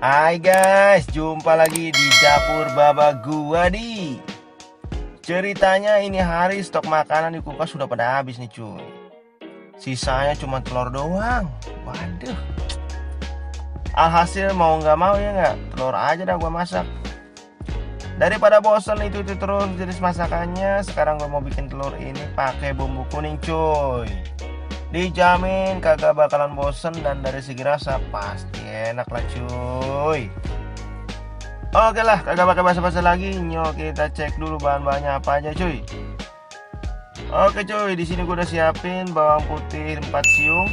Hai guys, jumpa lagi di dapur Baba gua di. Ceritanya ini hari stok makanan di kulkas sudah pada habis nih cuy. Sisanya cuma telur doang. Waduh. Alhasil mau nggak mau ya nggak, telur aja dah gua masak. Daripada bosan itu terus jenis masakannya, sekarang gua mau bikin telur ini pakai bumbu kuning cuy. Dijamin kagak bakalan bosen dan dari segi rasa pasti enak lah cuy. Oke lah, kagak pakai basa-basi lagi, nyok kita cek dulu bahan-bahannya apa aja cuy. Oke cuy, di sini gue udah siapin bawang putih 4 siung,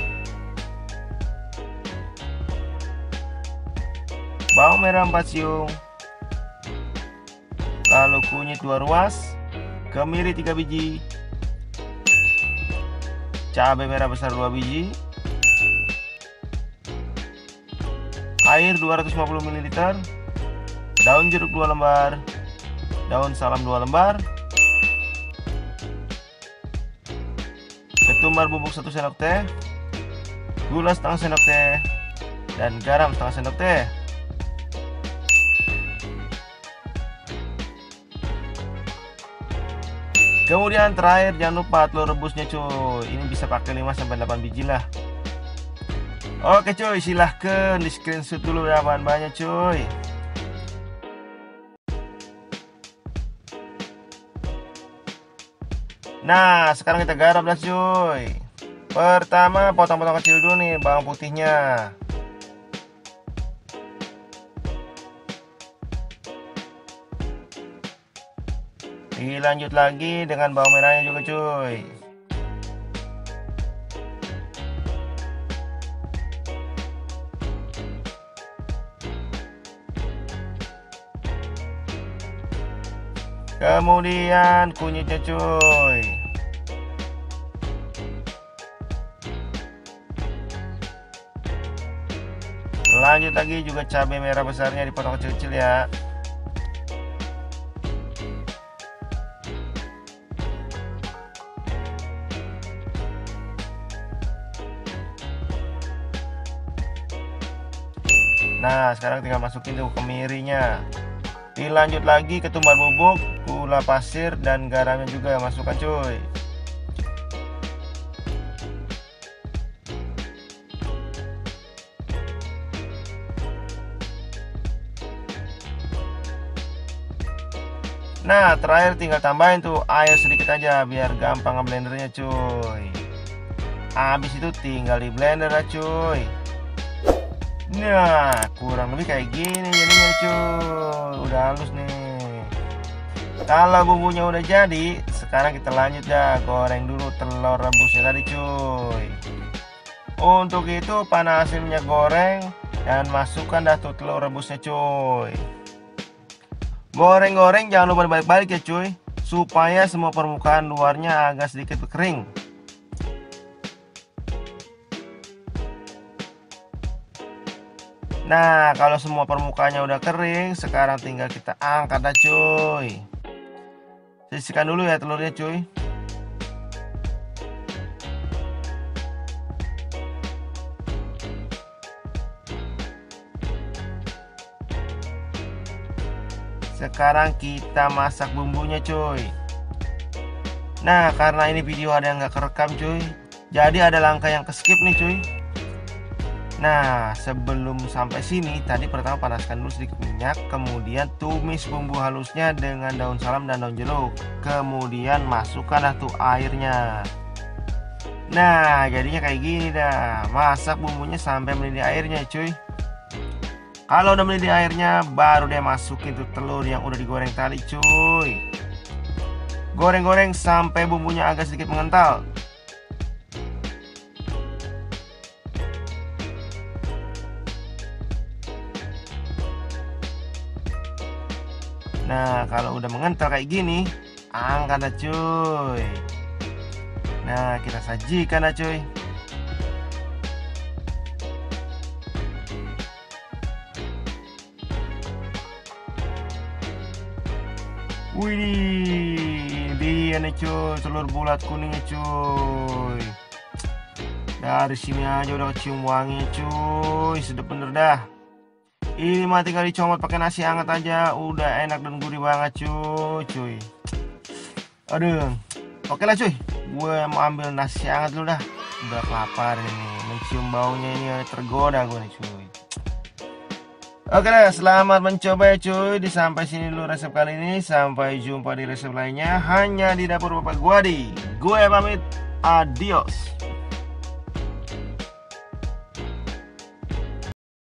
bawang merah 4 siung, lalu kunyit 2 ruas, kemiri 3 biji, cabai merah besar 2 biji, air 250 ml, daun jeruk 2 lembar, daun salam 2 lembar, ketumbar bubuk 1 sendok teh, gula setengah sendok teh, dan garam setengah sendok teh. Kemudian terakhir jangan lupa telur rebusnya cuy. Ini bisa pakai 5-8 biji lah. Oke cuy, silahkan di screenshot dulu ya bahan-bahannya cuy. Nah, sekarang kita garap lah cuy. Pertama potong-potong kecil dulu nih bawang putihnya. Dilanjut lagi dengan bawang merahnya juga cuy. Kemudian kunyitnya cuy. Lanjut lagi juga cabai merah besarnya dipotong kecil-kecil ya. Nah, sekarang tinggal masukin tuh kemirinya. Dilanjut lagi ketumbar bubuk, gula pasir, dan garamnya juga masukkan cuy. Nah, terakhir tinggal tambahin tuh air sedikit aja biar gampang ngeblendernya cuy. Habis itu tinggal di blender lah cuy. Nah, kurang lebih kayak gini jadinya cuy. Udah halus nih. Kalau bumbunya udah jadi, sekarang kita lanjut ya goreng dulu telur rebusnya tadi cuy. Untuk itu panasin minyak goreng dan masukkan dah tuh telur rebusnya cuy. Goreng-goreng jangan lupa dibalik-balik ya cuy, supaya semua permukaan luarnya agak sedikit kering. Nah, kalau semua permukaannya udah kering, sekarang tinggal kita angkat dah cuy. Sisihkan dulu ya telurnya cuy. Sekarang kita masak bumbunya cuy. Nah, karena ini video ada yang nggak kerekam cuy, jadi ada langkah yang keskip nih cuy. Nah, sebelum sampai sini tadi pertama panaskan dulu sedikit minyak, kemudian tumis bumbu halusnya dengan daun salam dan daun jeruk, kemudian masukkanlah tuh airnya. Nah, jadinya kayak gini dah. Masak bumbunya sampai mendidih airnya cuy. Kalau udah mendidih airnya, baru deh masukin tuh telur yang udah digoreng tadi cuy. Goreng-goreng sampai bumbunya agak sedikit mengental. Nah, kalau udah mengental kayak gini, angkat dah cuy. Nah, kita sajikan dah cuy. Wih, dia nih cuy, telur bulat kuningnya cuy. Dari sini aja udah kecium wangi cuy, sedap bener dah. Ini mah tinggal dicomot pakai nasi hangat aja, udah enak dan gurih banget cuy. Aduh, oke lah cuy, gue mau ambil nasi hangat dulu dah. Udah lapar ini, mencium baunya ini tergoda gue nih cuy. Oke lah, selamat mencoba ya cuy. Sampai sini dulu resep kali ini. Sampai jumpa di resep lainnya hanya di dapur Bapak Guadi. Gue pamit, adios.